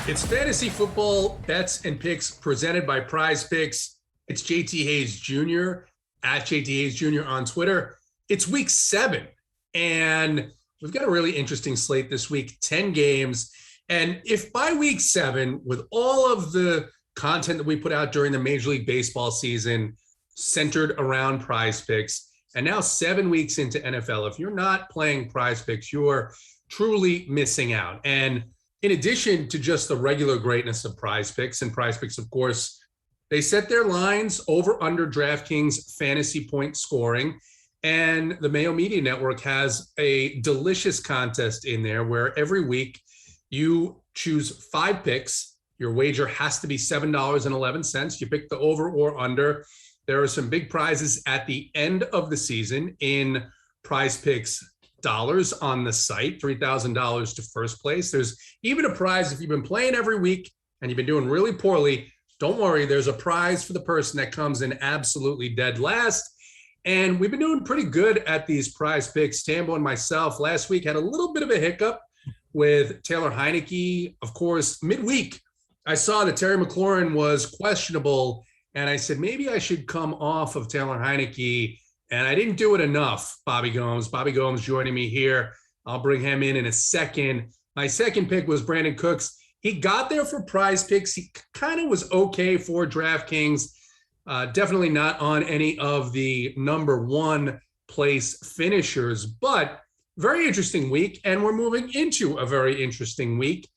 It's fantasy football bets and picks presented by PrizePicks. It's JT Hayes Jr. at JT Hayes Jr. on Twitter. It's week 7, and we've got a really interesting slate this week, 10 games. And if by week 7, with all of the content that we put out during the Major League Baseball season centered around PrizePicks, and now 7 weeks into NFL, if you're not playing PrizePicks, you're truly missing out. And in addition to just the regular greatness of PrizePicks, and PrizePicks, of course, they set their lines over under DraftKings fantasy point scoring. And the Mayo Media Network has a delicious contest in there where every week you choose 5 picks. Your wager has to be $7.11. You pick the over or under. There are some big prizes at the end of the season in PrizePicks dollars on the site, $3,000 to first place. There's even a prize if you've been playing every week and you've been doing really poorly. Don't worry, there's a prize for the person that comes in absolutely dead last. And we've been doing pretty good at these prize picks. Tambo and myself last week had a little bit of a hiccup with Taylor Heineke. Of course, midweek, I saw that Terry McLaurin was questionable, and I said, maybe I should come off of Taylor Heineke. And I didn't do it enough, Bobby Gomes. Bobby Gomes joining me here. I'll bring him in a second. My second pick was Brandon Cooks. He got there for PrizePicks. He kind of was okay for DraftKings. Definitely not on any of the number 1 place finishers, but very interesting week. And we're moving into a very interesting week.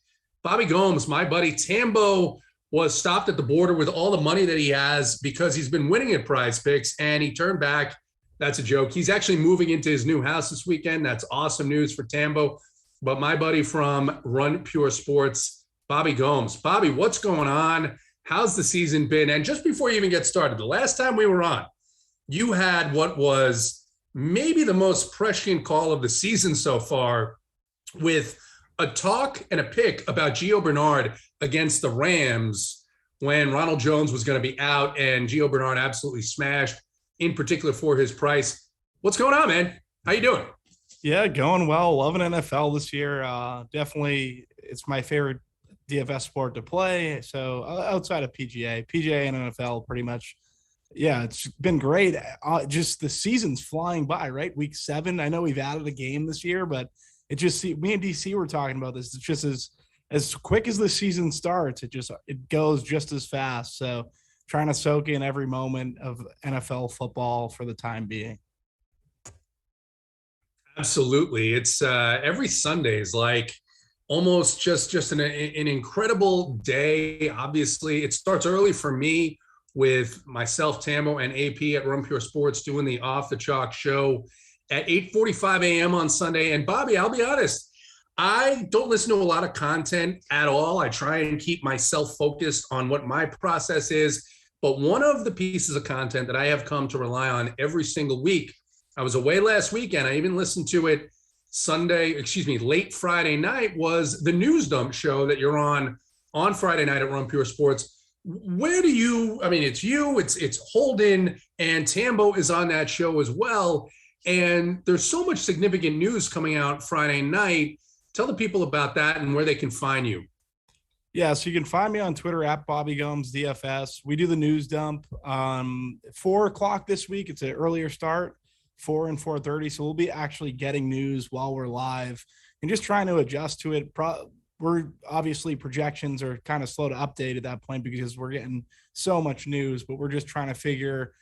Bobby Gomes, my buddy Tambo, was stopped at the border with all the money that he has because he's been winning at PrizePicks, and he turned back. That's a joke. He's actually moving into his new house this weekend. That's awesome news for Tambo. But my buddy from Run Pure Sports, Bobby Gomes. Bobby, what's going on? How's the season been? And just before you even get started, the last time we were on, you had what was maybe the most prescient call of the season so far, with a talk and a pick about Gio Bernard against the Rams when Ronald Jones was going to be out, and Gio Bernard absolutely smashed, in particular for his price. What's going on, man? How you doing? Yeah, going well. Loving NFL this year. Definitely, it's my favorite DFS sport to play. So outside of PGA and NFL, pretty much. Yeah, it's been great. Just the season's flying by, right? Week 7. I know we've added a game this year, but it just, me and DC were talking about this. It's just as quick as the season starts, it goes just as fast. So trying to soak in every moment of NFL football for the time being. Absolutely. It's every Sunday is like almost just an incredible day. Obviously, it starts early for me with myself, Tambo, and AP at Run Pure Sports doing the Off the Chalk show at 8:45 a.m. on Sunday. And Bobby, I'll be honest, I don't listen to a lot of content at all. I try and keep myself focused on what my process is. But one of the pieces of content that I have come to rely on every single week, I was away last weekend, I even listened to it late Friday night, was the News Dump show that you're on Friday night at Run Pure Sports. Where do you, it's Holden, and Tambo is on that show as well. And there's so much significant news coming out Friday night. Tell the people about that and where they can find you. Yeah, so you can find me on Twitter at Bobby Gomes DFS. We do the News Dump 4 o'clock this week. It's an earlier start, 4 and 4:30. So we'll be actually getting news while we're live and just trying to adjust to it. We're obviously, projections are kind of slow to update at that point because we're getting so much news, but we're just trying to figure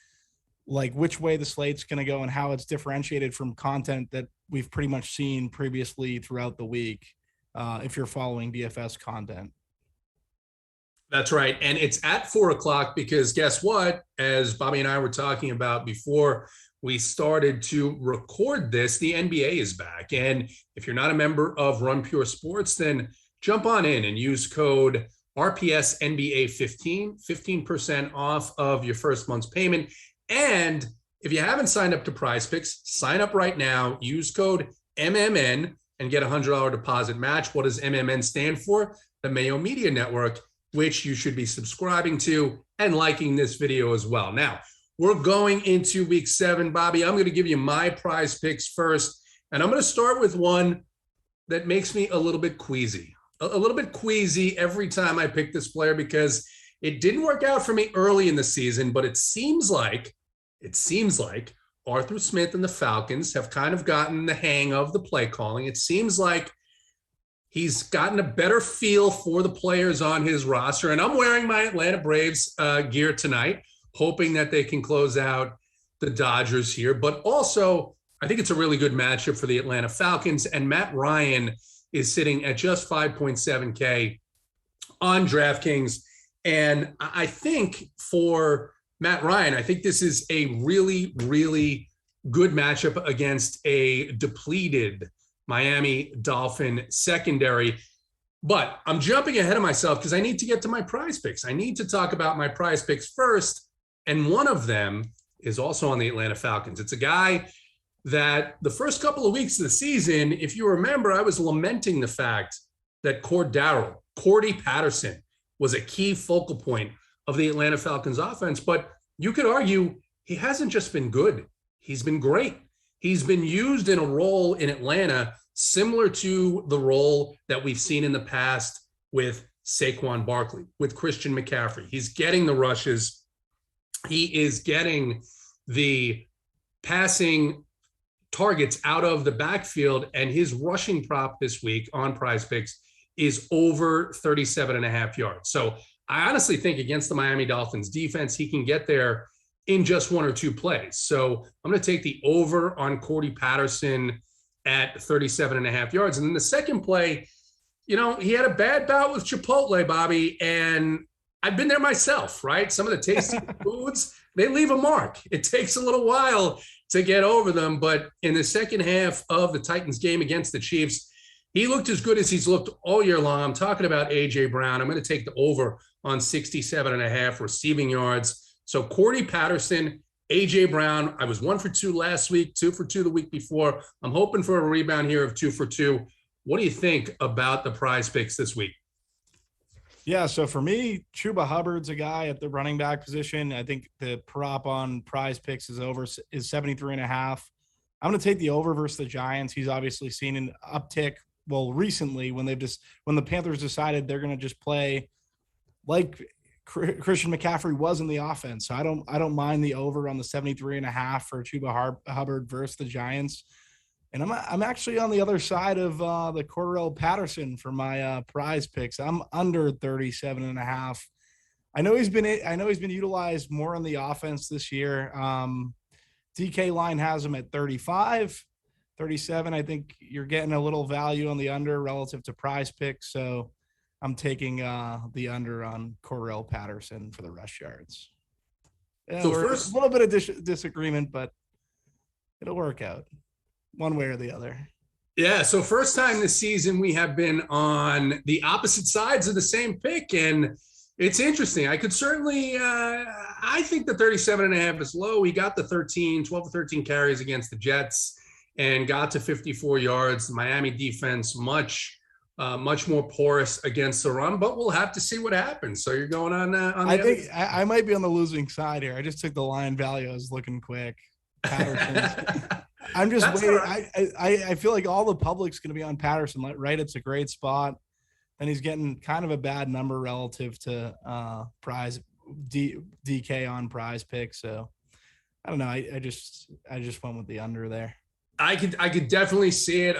like which way the slate's going to go and how it's differentiated from content that we've pretty much seen previously throughout the week. If you're following DFS content. That's right. And it's at 4 o'clock because guess what? As Bobby and I were talking about before we started to record this, the NBA is back. And if you're not a member of Run Pure Sports, then jump on in and use code RPS NBA 15% off of your first month's payment. And if you haven't signed up to PrizePicks, sign up right now, use code MMN and get a $100 deposit match. What does MMN stand for? The Mayo Media Network, which you should be subscribing to and liking this video as well. Now, we're going into week 7. Bobby, I'm going to give you my prize picks first, and I'm going to start with one that makes me a little bit queasy. a little bit queasy every time I pick this player because it didn't work out for me early in the season, but it seems like Arthur Smith and the Falcons have kind of gotten the hang of the play calling. It seems like he's gotten a better feel for the players on his roster. And I'm wearing my Atlanta Braves gear tonight, hoping that they can close out the Dodgers here. But also, I think it's a really good matchup for the Atlanta Falcons. And Matt Ryan is sitting at just 5.7K on DraftKings. And I think for Matt Ryan, I think this is a really, really good matchup against a depleted Miami Dolphin secondary. But I'm jumping ahead of myself because I need to get to my prize picks. I need to talk about my prize picks first. And one of them is also on the Atlanta Falcons. It's a guy that the first couple of weeks of the season, if you remember, I was lamenting the fact that Cordy Patterson was a key focal point of the Atlanta Falcons offense. But you could argue he hasn't just been good. He's been great. He's been used in a role in Atlanta similar to the role that we've seen in the past with Saquon Barkley, with Christian McCaffrey. He's getting the rushes. He is getting the passing targets out of the backfield, and his rushing prop this week on PrizePicks is over 37.5 yards. So I honestly think against the Miami Dolphins defense, he can get there in just one or two plays. So I'm going to take the over on Cordy Patterson at 37.5 yards. And then the second play, he had a bad bout with Chipotle, Bobby, and I've been there myself, right? Some of the tasty foods, they leave a mark. It takes a little while to get over them. But in the second half of the Titans game against the Chiefs, he looked as good as he's looked all year long. I'm talking about A.J. Brown. I'm going to take the over on 67.5 receiving yards. So Cordy Patterson, A.J. Brown, I was 1 for 2 last week, 2 for 2 the week before. I'm hoping for a rebound here of 2 for 2. What do you think about the prize picks this week? Yeah, so for me, Chuba Hubbard's a guy at the running back position. I think the prop on prize picks is 73.5. I'm going to take the over versus the Giants. He's obviously seen an uptick. Well, recently when the Panthers decided they're going to just play like Christian McCaffrey was in the offense. So I don't mind the over on the 73.5 for Chuba Hubbard versus the Giants. And I'm actually on the other side of the Cordell Patterson for my prize picks. I'm under 37.5. I know he's been utilized more on the offense this year. DK line has him at 35. 37, I think you're getting a little value on the under relative to prize picks. So I'm taking the under on Cordell Patterson for the rush yards. Yeah, so first, a little bit of disagreement, but it'll work out one way or the other. Yeah, so first time this season we have been on the opposite sides of the same pick, and it's interesting. I could certainly I think the 37.5 is low. He got the 12 or 13 carries against the Jets and got to 54 yards. The Miami defense much more porous against the run, but we'll have to see what happens. So you're going on I think I might be on the losing side here. I just took the line value. I was looking quick. I'm just waiting. Right. I feel like all the public's going to be on Patterson, right? It's a great spot. And he's getting kind of a bad number relative to DK on prize pick. So I don't know. I just went with the under there. I could definitely see it.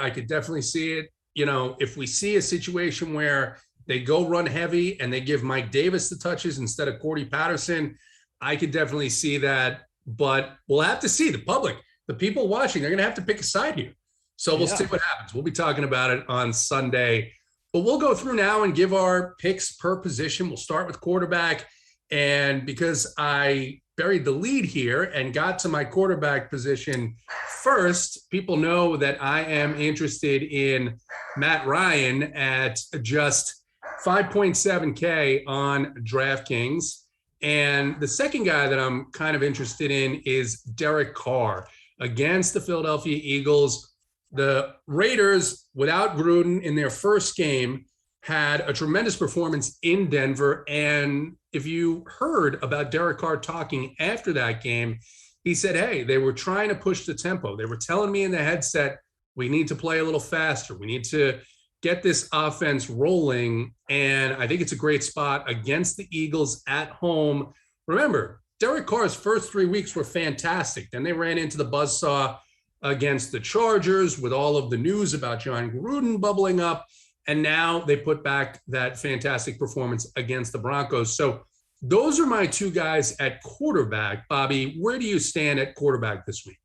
If we see a situation where they go run heavy and they give Mike Davis the touches instead of Cordy Patterson, I could definitely see that. But we'll have to see. The public, the people watching, they're going to have to pick a side here. So we'll see what happens. We'll be talking about it on Sunday. But we'll go through now and give our picks per position. We'll start with quarterback. And because I buried the lead here and got to my quarterback position first, people know that I am interested in Matt Ryan at just 5.7K on DraftKings. And the second guy that I'm kind of interested in is Derek Carr against the Philadelphia Eagles. The Raiders, without Gruden in their first game, had a tremendous performance in Denver. And if you heard about Derek Carr talking after that game, he said, hey, they were trying to push the tempo. They were telling me in the headset, we need to play a little faster. We need to get this offense rolling. And I think it's a great spot against the Eagles at home. Remember, Derek Carr's first 3 weeks were fantastic. Then they ran into the buzzsaw against the Chargers with all of the news about John Gruden bubbling up. And now they put back that fantastic performance against the Broncos. So those are my two guys at quarterback. Bobby, where do you stand at quarterback this week?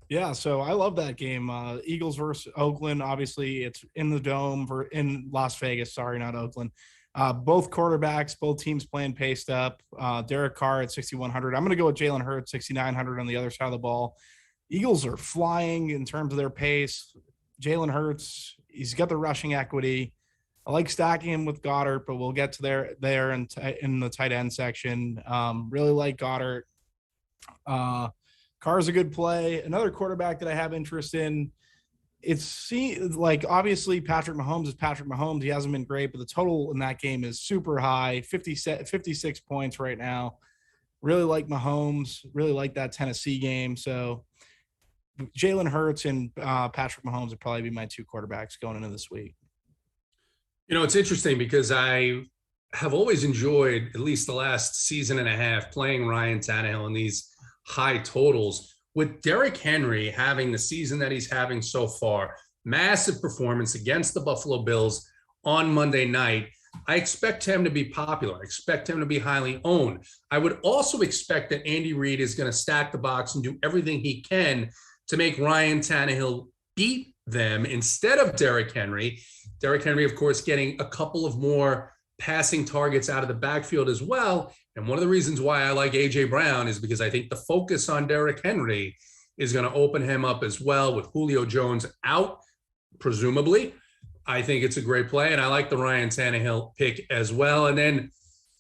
Yeah, so I love that game. Eagles versus Oakland. Obviously, it's in the Dome in Las Vegas. Sorry, not Oakland. Both quarterbacks, both teams playing paced up. Derek Carr at 6,100. I'm going to go with Jalen Hurts, 6,900 on the other side of the ball. Eagles are flying in terms of their pace. Jalen Hurts, he's got the rushing equity. I like stacking him with Goddard, but we'll get to there in the tight end section. Really like Goddard. Carr's a good play. Another quarterback that I have interest in, obviously Patrick Mahomes is Patrick Mahomes. He hasn't been great, but the total in that game is super high, 56 points right now. Really like Mahomes, really like that Tennessee game. So Jalen Hurts and Patrick Mahomes would probably be my two quarterbacks going into this week. You know, it's interesting because I have always enjoyed, at least the last season and a half, playing Ryan Tannehill in these high totals. With Derrick Henry having the season that he's having so far, massive performance against the Buffalo Bills on Monday night, I expect him to be popular. I expect him to be highly owned. I would also expect that Andy Reid is going to stack the box and do everything he can to make Ryan Tannehill beat them instead of Derrick Henry. Derrick Henry, of course, getting a couple of more passing targets out of the backfield as well. And one of the reasons why I like A.J. Brown is because I think the focus on Derrick Henry is going to open him up as well with Julio Jones out, presumably. I think it's a great play, and I like the Ryan Tannehill pick as well. And then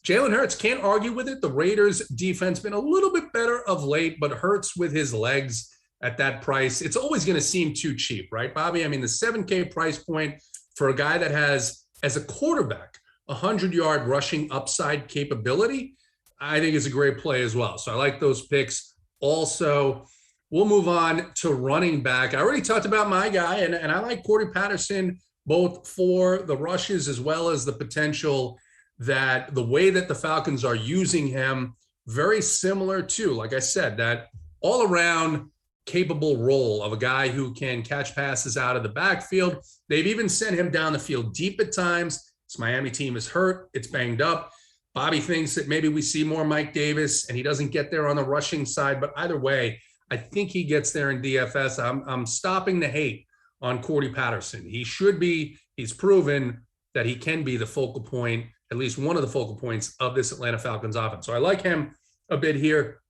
Jalen Hurts, can't argue with it. The Raiders' defense been a little bit better of late, but Hurts with his legs at that price, it's always going to seem too cheap, right, Bobby? I mean, the 7K price point for a guy that has, as a quarterback, 100-yard rushing upside capability, I think is a great play as well. So I like those picks. Also, we'll move on to running back. I already talked about my guy, and I like Corey Patterson both for the rushes as well as the potential that the way that the Falcons are using him, very similar to, like I said, that all-around capable role of a guy who can catch passes out of the backfield. They've even sent him down the field deep at times. This Miami team is hurt. It's banged up. Bobby thinks that maybe we see more Mike Davis and he doesn't get there on the rushing side. But either way, I think he gets there in DFS. I'm stopping the hate on Corey Patterson. He should be. He's proven that he can be the focal point, at least one of the focal points of this Atlanta Falcons offense. So I like him a bit here.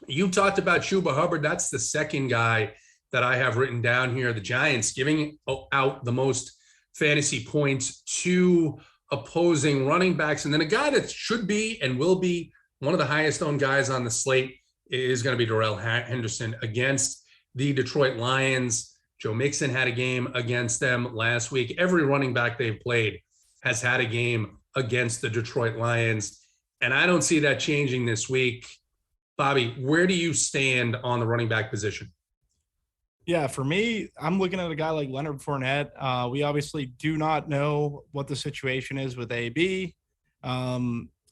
You talked about Chuba Hubbard. That's the second guy that I have written down here. The Giants giving out the most fantasy points to opposing running backs. And then a guy that should be and will be one of the highest owned guys on the slate is going to be Darrell Henderson against the Detroit Lions. Joe Mixon had a game against them last week. Every running back they've played has had a game against the Detroit Lions. And I don't see that changing this week. Bobby, where do you stand on the running back position? Yeah, for me, I'm looking at a guy like Leonard Fournette. We obviously do not know what the situation is with AB.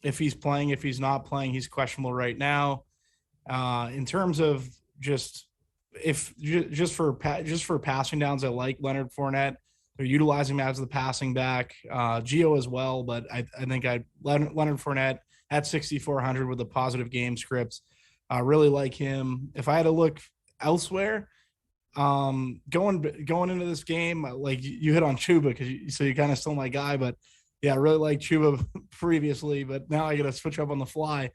If he's playing, if he's not playing, he's questionable right now. In terms of just for passing downs, I like Leonard Fournette. They're utilizing him as the passing back. Gio as well, but I think Leonard Fournette at 6,400 with a positive game script. I really like him. If I had to look elsewhere, going into this game, like you hit on Chuba so you kind of stole my guy, but yeah, I really liked Chuba previously, but now I got to switch up on the fly.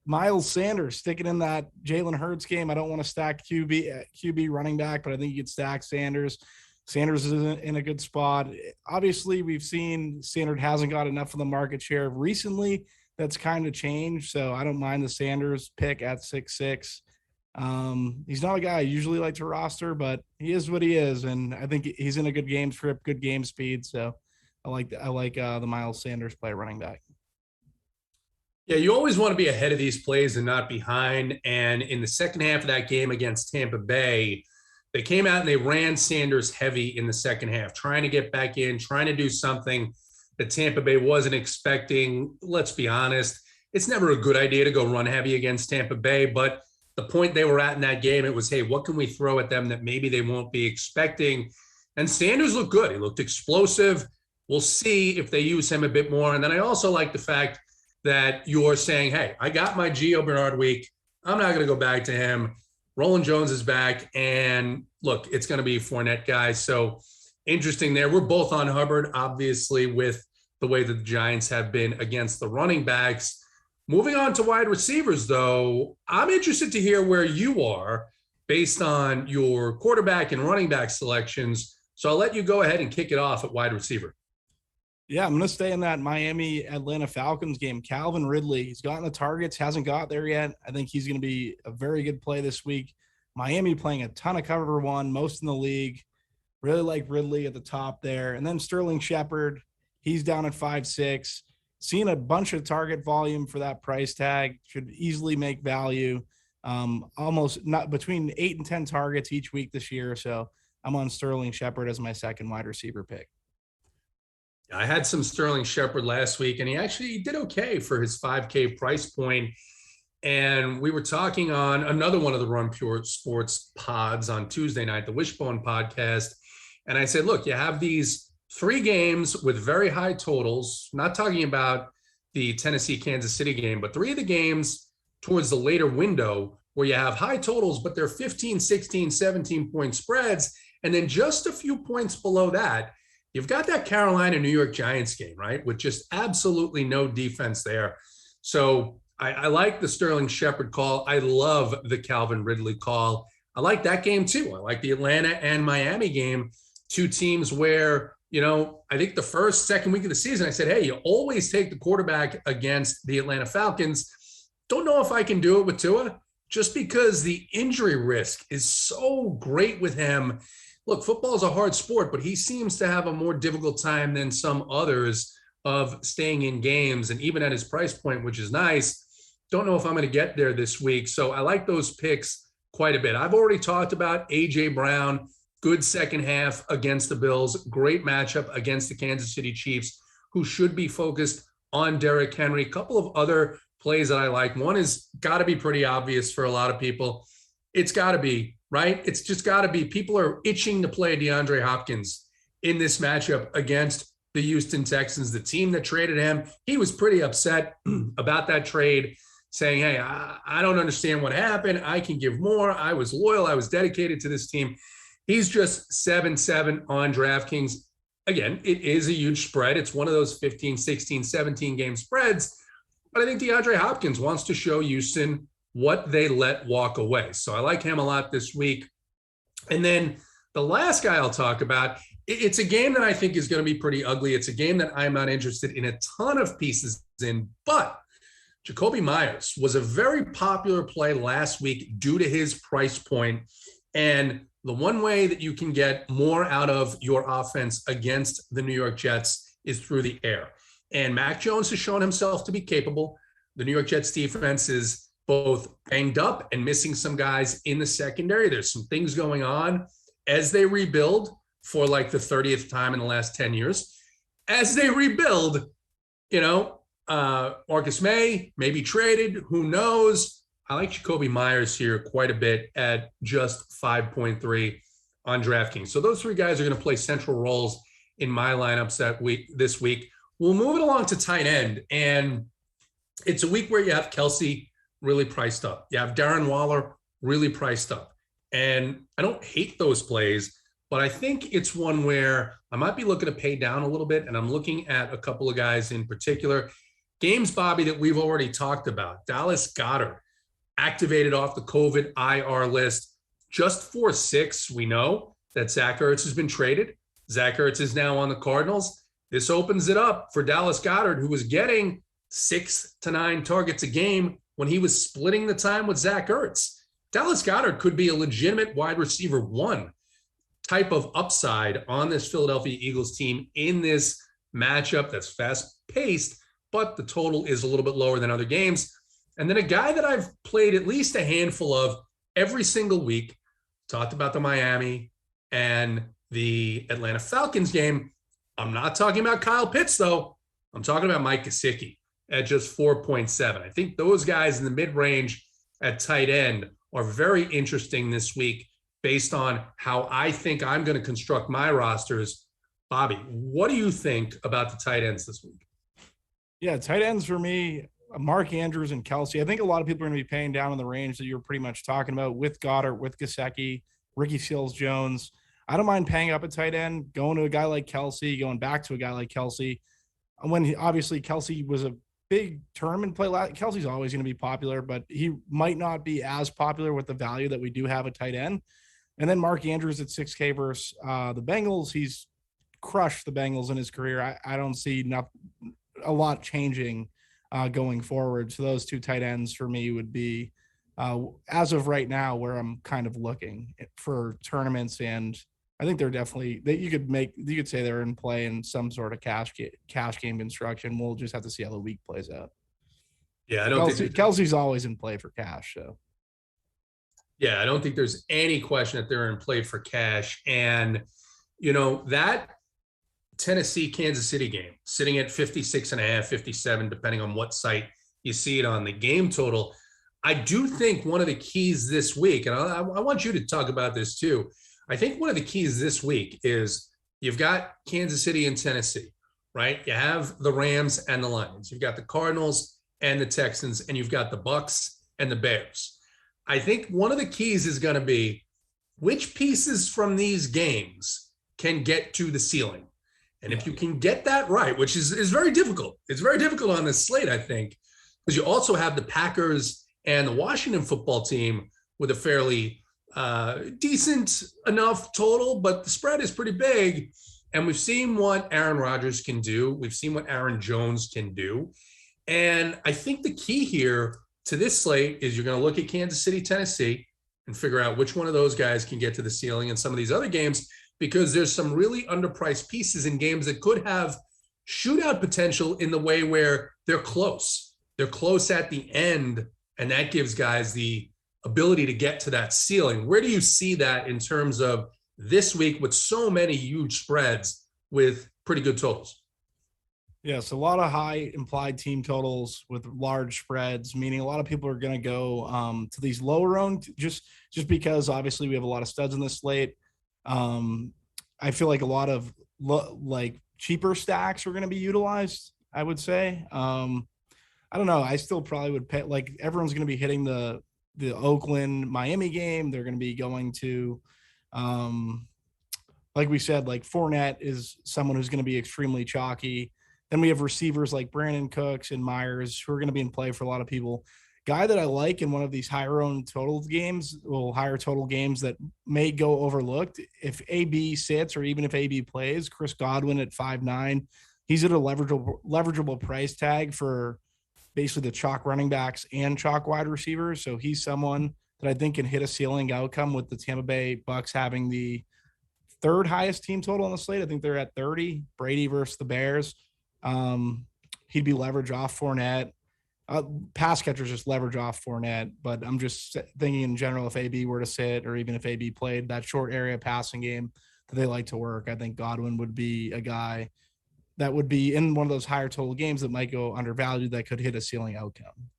Miles Sanders sticking in that Jalen Hurts game. I don't want to stack QB running back, but I think you could stack Sanders. Sanders is in a good spot. Obviously, we've seen Sanders hasn't got enough of the market share recently. That's kind of changed, so I don't mind the Sanders pick at 6'6". He's not a guy I usually like to roster, but he is what he is, and I think he's in a good game script, good game speed. So I like the Miles Sanders play running back. Yeah, you always want to be ahead of these plays and not behind. And in the second half of that game against Tampa Bay, They came out and they ran Sanders heavy in the second half, trying to get back in, trying to do something that Tampa Bay wasn't expecting. Let's be honest, it's never a good idea to go run heavy against Tampa Bay, but the point they were at in that game, it was, hey, what can we throw at them that maybe they won't be expecting? And Sanders looked good. He looked explosive. We'll see if they use him a bit more. And then I also like the fact that you're saying, hey, I got my Gio Bernard week. I'm not going to go back to him. Roland Jones is back. And look, it's going to be Fournette, guys. So interesting there. We're both on Hubbard, obviously, with the way that the Giants have been against the running backs. Moving on to wide receivers, though, I'm interested to hear where you are based on your quarterback and running back selections. So I'll let you go ahead and kick it off at wide receiver. Yeah, I'm going to stay in that Miami-Atlanta Falcons game. Calvin Ridley, he's gotten the targets, hasn't got there yet. I think he's going to be a very good play this week. Miami playing a ton of cover one, most in the league. Really like Ridley at the top there. And then Sterling Shepard, he's down at 5'6". Seeing a bunch of target volume for that price tag, should easily make value. Almost not between 8 and 10 targets each week this year. So I'm on Sterling Shepard as my second wide receiver pick. I had some Sterling Shepard last week, and he actually did okay for his 5K price point. And we were talking on another one of the Run Pure Sports pods on Tuesday night, the Wishbone podcast. And I said, look, you have these 3 games with very high totals, not talking about the Tennessee-Kansas City game, but 3 of the games towards the later window where you have high totals, but they're 15, 16, 17-point spreads. And then just a few points below that, you've got that Carolina-New York Giants game, right, with just absolutely no defense there. So I like the Sterling Shepard call. I love the Calvin Ridley call. I like that game too. I like the Atlanta and Miami game, 2 teams where, you know, I think the second week of the season, I said, hey, you always take the quarterback against the Atlanta Falcons. Don't know if I can do it with Tua, just because the injury risk is so great with him. Look, football is a hard sport, but he seems to have a more difficult time than some others of staying in games. And even at his price point, which is nice, don't know if I'm going to get there this week. So I like those picks quite a bit. I've already talked about A.J. Brown. Good second half against the Bills. Great matchup against the Kansas City Chiefs, who should be focused on Derrick Henry. A couple of other plays that I like. One is got to be pretty obvious for a lot of people. It's got to be, right? It's just got to be. People are itching to play DeAndre Hopkins in this matchup against the Houston Texans, the team that traded him. He was pretty upset about that trade, saying, hey, I don't understand what happened. I can give more. I was loyal. I was dedicated to this team. He's just 7-7 on DraftKings. Again, it is a huge spread. It's one of those 15, 16, 17 game spreads. But I think DeAndre Hopkins wants to show Houston what they let walk away. So I like him a lot this week. And then the last guy I'll talk about, it's a game that I think is going to be pretty ugly. It's a game that I'm not interested in a ton of pieces in, but Jacoby Myers was a very popular play last week due to his price point. And the one way that you can get more out of your offense against the New York Jets is through the air. And Mac Jones has shown himself to be capable. The New York Jets defense is both banged up and missing some guys in the secondary. There's some things going on as they rebuild for like the 30th time in the last 10 years. As they rebuild, you know, Marcus May may be traded. Who knows? I like Jacoby Myers here quite a bit at just 5.3 on DraftKings. So those 3 guys are going to play central roles in my lineups this week. We'll move it along to tight end. And it's a week where you have Kelsey really priced up. You have Darren Waller really priced up. And I don't hate those plays, but I think it's one where I might be looking to pay down a little bit. And I'm looking at a couple of guys in particular. Games, Bobby, that we've already talked about. Dallas Goedert, activated off the COVID IR list. Just for 6, we know that Zach Ertz has been traded. Zach Ertz is now on the Cardinals. This opens it up for Dallas Goedert, who was getting 6 to 9 targets a game when he was splitting the time with Zach Ertz. Dallas Goedert could be a legitimate wide receiver 1 type of upside on this Philadelphia Eagles team in this matchup that's fast-paced, but the total is a little bit lower than other games. And then a guy that I've played at least a handful of every single week, talked about the Miami and the Atlanta Falcons game. I'm not talking about Kyle Pitts, though. I'm talking about Mike Gesicki at just 4.7. I think those guys in the mid-range at tight end are very interesting this week based on how I think I'm going to construct my rosters. Bobby, what do you think about the tight ends this week? Yeah, tight ends for me, Mark Andrews and Kelsey. I think a lot of people are going to be paying down in the range that you're pretty much talking about with Goddard, with Gesicki, Ricky Seals-Jones. I don't mind paying up a tight end, going to a guy like Kelsey, going back to a guy like Kelsey. Obviously Kelsey was a big tournament play. Kelsey's always going to be popular, but he might not be as popular with the value that we do have a tight end. And then Mark Andrews at 6K versus the Bengals. He's crushed the Bengals in his career. I don't see a lot changing going forward. So those two tight ends for me would be, as of right now, where I'm kind of looking for tournaments. And I think they're definitely that you could say they're in play in some sort of cash game construction. We'll just have to see how the week plays out. Yeah, I don't think Kelsey's always in play for cash. So yeah, I don't think there's any question that they're in play for cash. And that Tennessee Kansas City game sitting at 56.5, 57, depending on what site you see it on, the game total. I do think one of the keys this week, and I want you to talk about this too. I think one of the keys this week is you've got Kansas City and Tennessee, right? You have the Rams and the Lions. You've got the Cardinals and the Texans, and you've got the Bucks and the Bears. I think one of the keys is going to be which pieces from these games can get to the ceiling. And if you can get that right, which is very difficult. It's very difficult on this slate, I think, because you also have the Packers and the Washington football team with a fairly decent enough total, but the spread is pretty big. And we've seen what Aaron Rodgers can do. We've seen what Aaron Jones can do. And I think the key here to this slate is you're going to look at Kansas City, Tennessee, and figure out which one of those guys can get to the ceiling in some of these other games, because there's some really underpriced pieces in games that could have shootout potential in the way where they're close. They're close at the end, and that gives guys the ability to get to that ceiling. Where do you see that in terms of this week with so many huge spreads with pretty good totals? Yes, a lot of high implied team totals with large spreads, meaning a lot of people are going to go to these lower owned just because obviously we have a lot of studs in this slate. I feel like a lot of cheaper stacks are going to be utilized, I would say. I don't know. I still probably would pay, everyone's going to be hitting the Oakland Miami game. They're going to be going to, like we said, Fournette is someone who's going to be extremely chalky. Then we have receivers like Brandon Cooks and Myers who are going to be in play for a lot of people. Guy that I like in one of these higher total games that may go overlooked. If AB sits or even if AB plays, Chris Godwin at 5'9", he's at a leverageable price tag for basically the chalk running backs and chalk wide receivers. So he's someone that I think can hit a ceiling outcome with the Tampa Bay Bucks having the third highest team total on the slate. I think they're at 30. Brady versus the Bears. He'd be leverage off Fournette. Pass catchers just leverage off Fournette, but I'm just thinking in general, if AB were to sit or even if AB played that short area passing game that they like to work, I think Godwin would be a guy that would be in one of those higher total games that might go undervalued that could hit a ceiling outcome.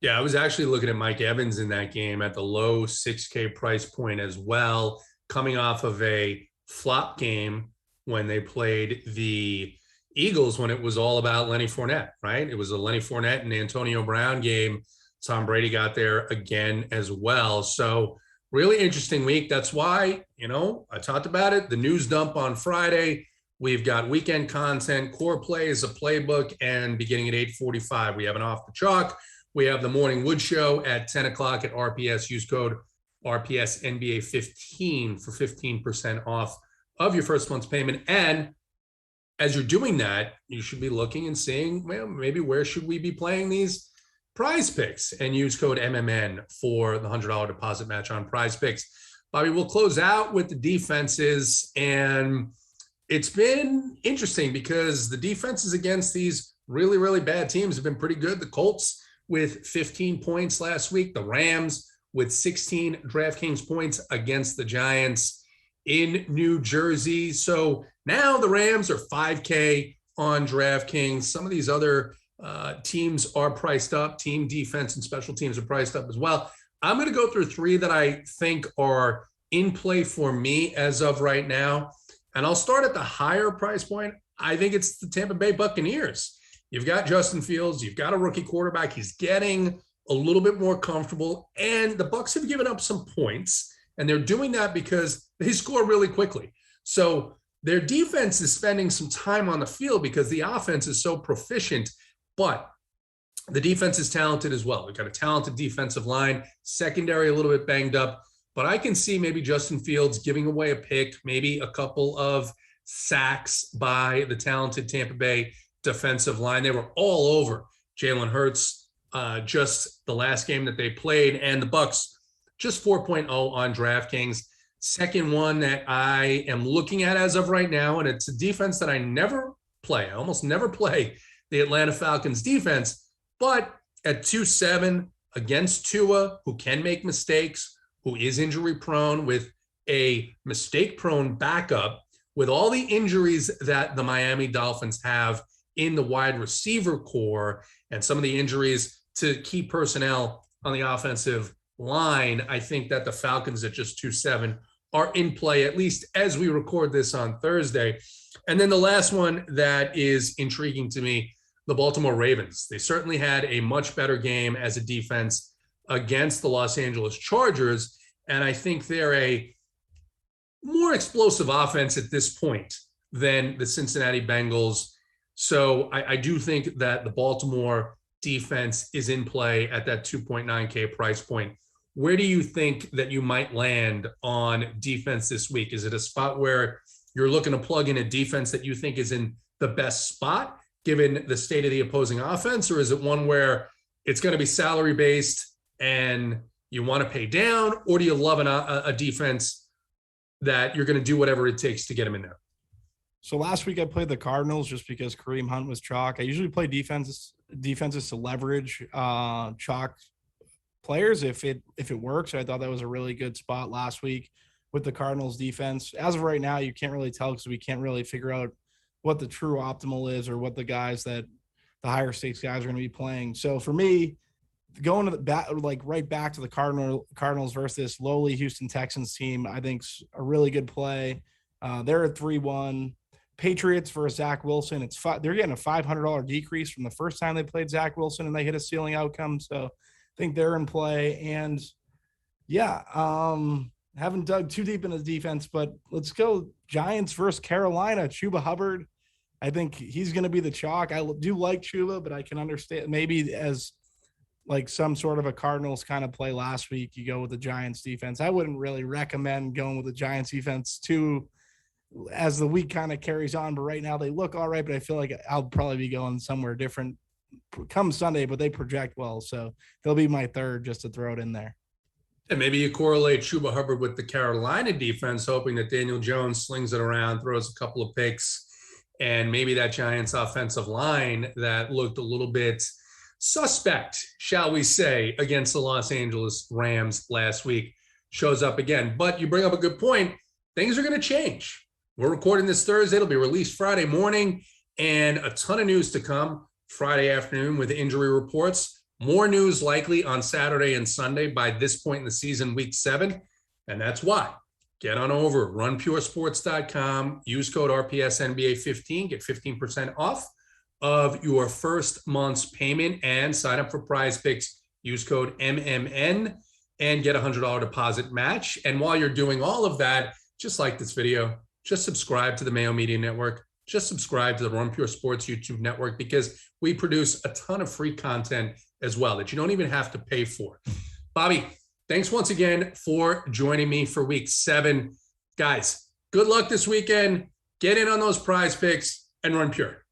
Yeah, I was actually looking at Mike Evans in that game at the low 6K price point as well, coming off of a flop game when they played the Eagles when it was all about Lenny Fournette, right? It was a Lenny Fournette and Antonio Brown game. Tom Brady got there again as well. So really interesting week. That's why, I talked about it. The news dump on Friday. We've got weekend content, core plays, a playbook, and beginning at 8:45, we have an off the chalk. We have the Morning Wood Show at 10 o'clock at RPS. Use code RPSNBA15 for 15% off of your first month's payment. And as you're doing that, you should be looking and seeing, well, maybe where should we be playing these PrizePicks, and use code MMN for the $100 deposit match on PrizePicks. Bobby, we'll close out with the defenses, and it's been interesting because the defenses against these really, really bad teams have been pretty good. The Colts with 15 points last week, the Rams with 16 DraftKings points against the Giants in New Jersey. So now the Rams are 5K on DraftKings. Some of these other teams are priced up. Team defense and special teams are priced up as well. I'm going to go through three that I think are in play for me as of right now. And I'll start at the higher price point. I think it's the Tampa Bay Buccaneers. You've got Justin Fields. You've got a rookie quarterback. He's getting a little bit more comfortable. And the Bucs have given up some points. And they're doing that because they score really quickly. So their defense is spending some time on the field because the offense is so proficient. But the defense is talented as well. We've got a talented defensive line, secondary a little bit banged up. But I can see maybe Justin Fields giving away a pick, maybe a couple of sacks by the talented Tampa Bay defensive line. They were all over Jalen Hurts just the last game that they played, and the Bucs just 4.0 on DraftKings. Second one that I am looking at as of right now, and it's a defense that I never play. I almost never play the Atlanta Falcons defense, but at 2-7 against Tua, who can make mistakes, who is injury prone, with a mistake prone backup, with all the injuries that the Miami Dolphins have in the wide receiver core and some of the injuries to key personnel on the offensive line, I think that the Falcons at just 2-7 are in play, at least as we record this on Thursday. And then the last one that is intriguing to me, the Baltimore Ravens. They certainly had a much better game as a defense against the Los Angeles Chargers. And I think they're a more explosive offense at this point than the Cincinnati Bengals. So I do think that the Baltimore defense is in play at that 2.9K price point. Where do you think that you might land on defense this week? Is it a spot where you're looking to plug in a defense that you think is in the best spot given the state of the opposing offense? Or is it one where it's going to be salary based and you want to pay down? Or do you love a defense that you're going to do whatever it takes to get them in there? So last week I played the Cardinals just because Kareem Hunt was chalk. I usually play defenses to leverage chalk players if it works. I thought that was a really good spot last week with the Cardinals defense. As of right now, you can't really tell because we can't really figure out what the true optimal is or what the guys that the higher stakes guys are going to be playing. So for me, going to the back, like right back to the Cardinals versus this lowly Houston Texans team, I think's a really good play. They're at 3-1. Patriots versus Zach Wilson. They're getting a $500 decrease from the first time they played Zach Wilson and they hit a ceiling outcome. So I think they're in play. And yeah, haven't dug too deep into the defense, but let's go Giants versus Carolina. Chuba Hubbard. I think he's going to be the chalk. I do like Chuba, but I can understand maybe as like some sort of a Cardinals kind of play last week, you go with the Giants defense. I wouldn't really recommend going with the Giants defense too as the week kind of carries on, but right now they look all right, but I feel like I'll probably be going somewhere different come Sunday, but they project well. So they'll be my third just to throw it in there. And maybe you correlate Chuba Hubbard with the Carolina defense, hoping that Daniel Jones slings it around, throws a couple of picks, and maybe that Giants offensive line that looked a little bit suspect, shall we say, against the Los Angeles Rams last week shows up again. But you bring up a good point. Things are going to change. We're recording this Thursday. It'll be released Friday morning, and a ton of news to come Friday afternoon with injury reports. More news likely on Saturday and Sunday by this point in the season, week 7. And that's why. Get on over, runpuresports.com, use code RPSNBA15, get 15% off of your first month's payment, and sign up for PrizePicks. Use code MMN and get a $100 deposit match. And while you're doing all of that, just like this video, just subscribe to the Mayo Media Network. Just subscribe to the Run Pure Sports YouTube network, because we produce a ton of free content as well that you don't even have to pay for. Bobby, thanks once again for joining me for week 7. Guys, good luck this weekend. Get in on those prize picks and run pure.